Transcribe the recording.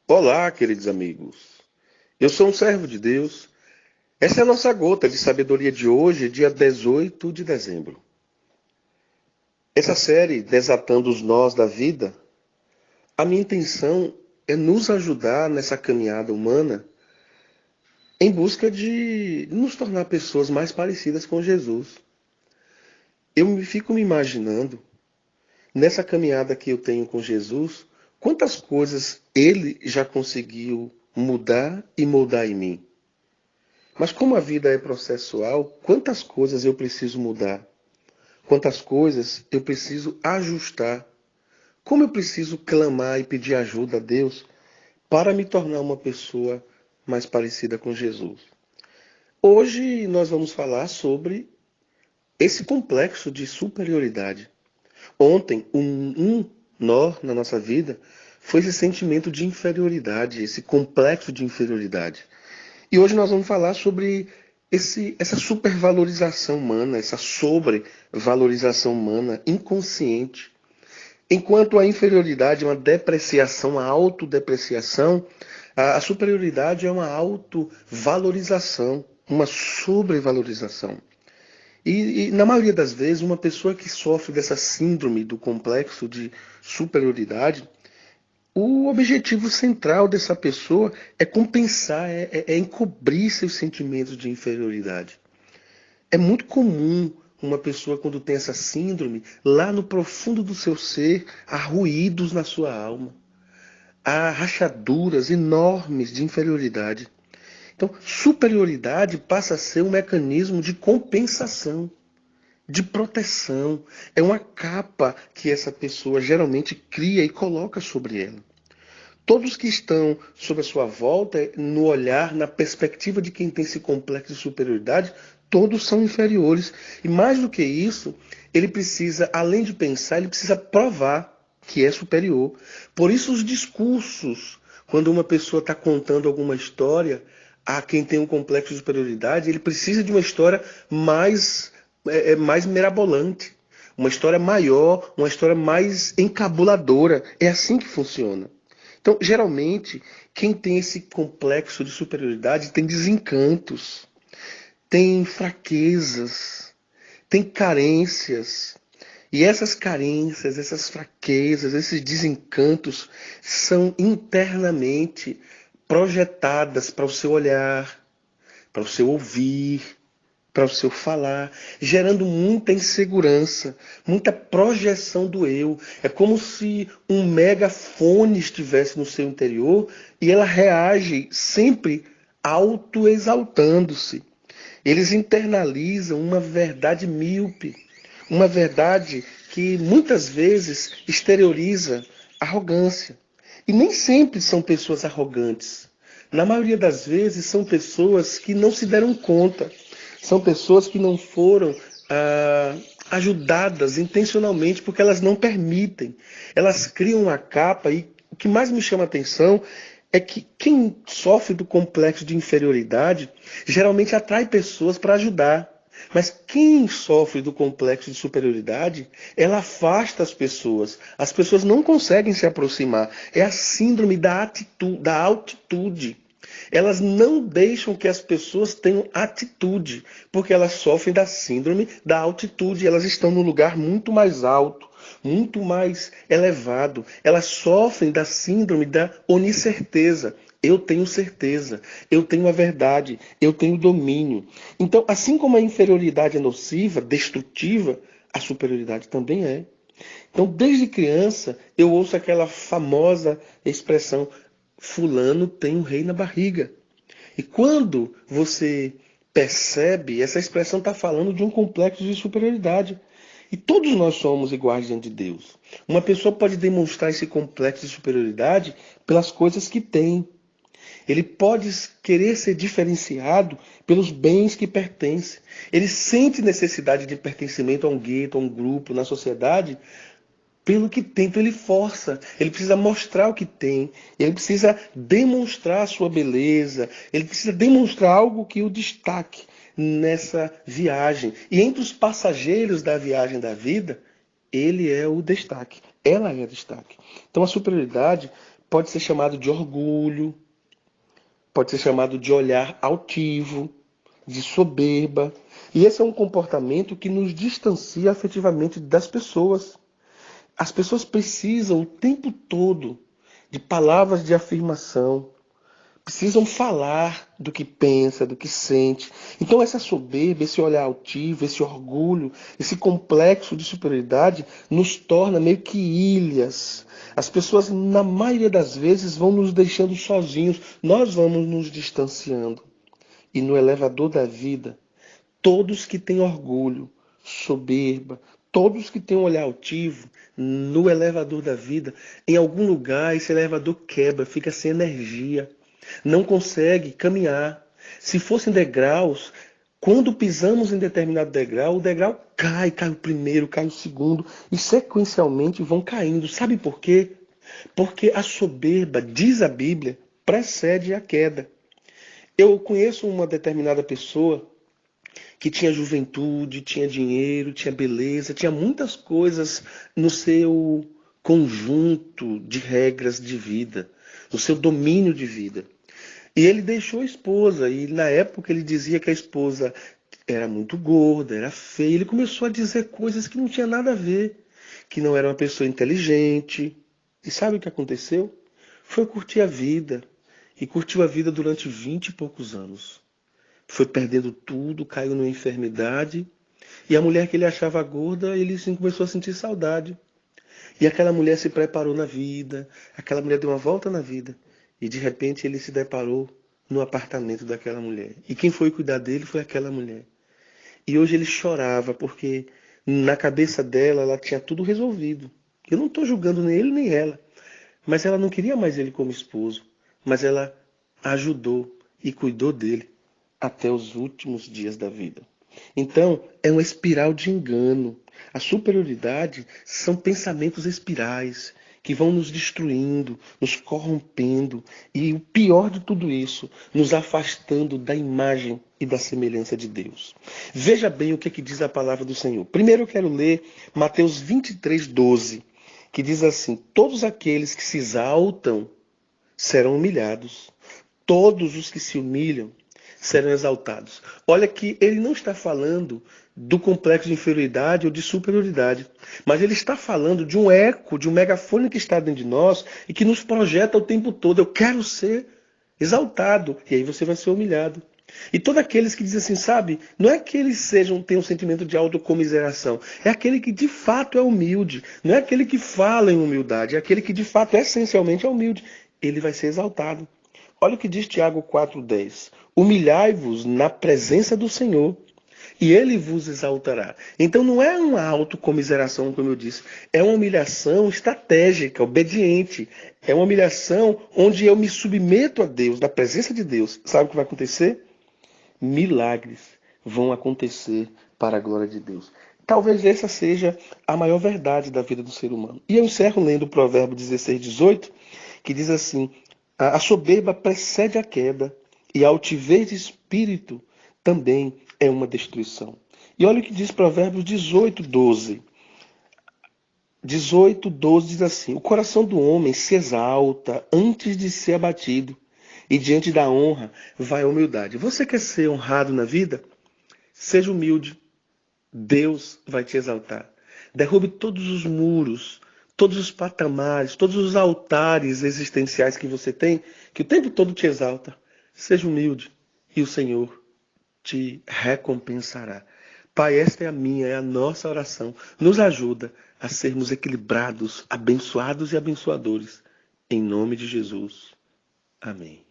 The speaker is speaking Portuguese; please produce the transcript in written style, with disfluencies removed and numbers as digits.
Olá, queridos amigos. Eu sou um servo de Deus. Essa é a nossa gota de sabedoria de hoje, dia 18 de dezembro. Essa série, Desatando os Nós da Vida, a minha intenção é nos ajudar nessa caminhada humana em busca de nos tornar pessoas mais parecidas com Jesus. Eu me fico me imaginando, nessa caminhada que eu tenho com Jesus, quantas coisas ele já conseguiu mudar e moldar em mim. Mas como a vida é processual, quantas coisas eu preciso mudar? Quantas coisas eu preciso ajustar? Como eu preciso clamar e pedir ajuda a Deus para me tornar uma pessoa mais parecida com Jesus? Hoje nós vamos falar sobre esse complexo de superioridade. Ontem, um nó na nossa vida foi esse sentimento de inferioridade, esse complexo de inferioridade. E hoje nós vamos falar sobre essa supervalorização humana, essa sobrevalorização humana inconsciente. Enquanto a inferioridade é uma depreciação, uma autodepreciação, a superioridade é uma autovalorização, uma sobrevalorização. E na maioria das vezes, uma pessoa que sofre dessa síndrome do complexo de superioridade, o objetivo central dessa pessoa é compensar, é encobrir seus sentimentos de inferioridade. É muito comum uma pessoa, quando tem essa síndrome, lá no profundo do seu ser, há ruídos na sua alma, há rachaduras enormes de inferioridade. Então, superioridade passa a ser um mecanismo de compensação, de proteção. É uma capa que essa pessoa geralmente cria e coloca sobre ela. Todos que estão sob a sua volta, no olhar, na perspectiva de quem tem esse complexo de superioridade, todos são inferiores. E mais do que isso, ele precisa, além de pensar, ele precisa provar que é superior. Por isso os discursos, quando uma pessoa está contando alguma história, a quem tem um complexo de superioridade, ele precisa de uma história mais mirabolante, uma história maior, uma história mais encabuladora. É assim que funciona. Então, geralmente, quem tem esse complexo de superioridade tem desencantos, tem fraquezas, tem carências. E essas carências, essas fraquezas, esses desencantos são internamente projetadas para o seu olhar, para o seu ouvir, para o seu falar, gerando muita insegurança, muita projeção do eu. É como se um megafone estivesse no seu interior e ela reage sempre autoexaltando-se. Eles internalizam uma verdade míope, uma verdade que muitas vezes exterioriza arrogância. E nem sempre são pessoas arrogantes. Na maioria das vezes são pessoas que não se deram conta. São pessoas que não foram ajudadas intencionalmente porque elas não permitem. Elas criam uma capa e o que mais me chama a atenção é que quem sofre do complexo de inferioridade geralmente atrai pessoas para ajudar. Mas quem sofre do complexo de superioridade, ela afasta as pessoas. As pessoas não conseguem se aproximar. É a síndrome da atitude, da altitude. Elas não deixam que as pessoas tenham atitude, porque elas sofrem da síndrome da altitude. Elas estão num lugar muito mais alto, muito mais elevado. Elas sofrem da síndrome da onicerteza. Eu tenho certeza, eu tenho a verdade, eu tenho domínio. Então, assim como a inferioridade é nociva, destrutiva, a superioridade também é. Então, desde criança, eu ouço aquela famosa expressão: Fulano tem um rei na barriga. E quando você percebe, essa expressão está falando de um complexo de superioridade. E todos nós somos iguais diante de Deus. Uma pessoa pode demonstrar esse complexo de superioridade pelas coisas que tem. Ele pode querer ser diferenciado pelos bens que pertence. Ele sente necessidade de pertencimento a um gueto, a um grupo, na sociedade, pelo que tem. Então ele força, ele precisa mostrar o que tem, ele precisa demonstrar a sua beleza, ele precisa demonstrar algo que o destaque nessa viagem. E entre os passageiros da viagem da vida, ele é o destaque, ela é o destaque. Então a superioridade pode ser chamado de orgulho, pode ser chamado de olhar altivo, de soberba. E esse é um comportamento que nos distancia afetivamente das pessoas. As pessoas precisam o tempo todo de palavras de afirmação, precisam falar do que pensa, do que sente. Então essa soberba, esse olhar altivo, esse orgulho, esse complexo de superioridade nos torna meio que ilhas. As pessoas, na maioria das vezes, vão nos deixando sozinhos, nós vamos nos distanciando. E no elevador da vida, todos que têm orgulho, soberba, todos que têm um olhar altivo, no elevador da vida, em algum lugar esse elevador quebra, fica sem energia, não consegue caminhar. Se fossem degraus, quando pisamos em determinado degrau, o degrau cai o primeiro, cai o segundo, e sequencialmente vão caindo. Sabe por quê? Porque a soberba, diz a Bíblia, precede a queda. Eu conheço uma determinada pessoa que tinha juventude, tinha dinheiro, tinha beleza, tinha muitas coisas no seu conjunto de regras de vida, no seu domínio de vida. E ele deixou a esposa, e na época ele dizia que a esposa era muito gorda, era feia. Ele começou a dizer coisas que não tinha nada a ver, que não era uma pessoa inteligente. E sabe o que aconteceu? Foi curtir a vida. E curtiu a vida durante 20 e poucos anos. Foi perdendo tudo, caiu numa enfermidade. E a mulher que ele achava gorda, ele sim começou a sentir saudade. E aquela mulher se preparou na vida, aquela mulher deu uma volta na vida. E de repente ele se deparou no apartamento daquela mulher. E quem foi cuidar dele foi aquela mulher. E hoje ele chorava porque na cabeça dela ela tinha tudo resolvido. Eu não estou julgando nem ele nem ela. Mas ela não queria mais ele como esposo. Mas ela ajudou e cuidou dele até os últimos dias da vida. Então, é uma espiral de engano. A superioridade são pensamentos espirais que vão nos destruindo, nos corrompendo e, o pior de tudo isso, nos afastando da imagem e da semelhança de Deus. Veja bem o que diz a palavra do Senhor. Primeiro eu quero ler Mateus 23:12, que diz assim: todos aqueles que se exaltam serão humilhados, todos os que se humilham serão exaltados. Olha que ele não está falando do complexo de inferioridade ou de superioridade, mas ele está falando de um eco, de um megafone que está dentro de nós e que nos projeta o tempo todo. Eu quero ser exaltado. E aí você vai ser humilhado. E todos aqueles que dizem assim, sabe, não é que eles tenham um sentimento de autocomiseração, é aquele que de fato é humilde, não é aquele que fala em humildade, é aquele que de fato essencialmente é humilde. Ele vai ser exaltado. Olha o que diz Tiago 4:10. Humilhai-vos na presença do Senhor, e Ele vos exaltará. Então não é uma autocomiseração, como eu disse, é uma humilhação estratégica, obediente. É uma humilhação onde eu me submeto a Deus, na presença de Deus. Sabe o que vai acontecer? Milagres vão acontecer para a glória de Deus. Talvez essa seja a maior verdade da vida do ser humano. E eu encerro lendo o Provérbio 16:18, que diz assim: a soberba precede a queda, e a altivez de espírito também é uma destruição. E olha o que diz Provérbios 18:12. 18:12 diz assim: o coração do homem se exalta antes de ser abatido, e diante da honra vai a humildade. Você quer ser honrado na vida? Seja humilde. Deus vai te exaltar. Derrube todos os muros, todos os patamares, todos os altares existenciais que você tem, que o tempo todo te exalta. Seja humilde e o Senhor te recompensará. Pai, esta é a minha, é a nossa oração. Nos ajuda a sermos equilibrados, abençoados e abençoadores. Em nome de Jesus. Amém.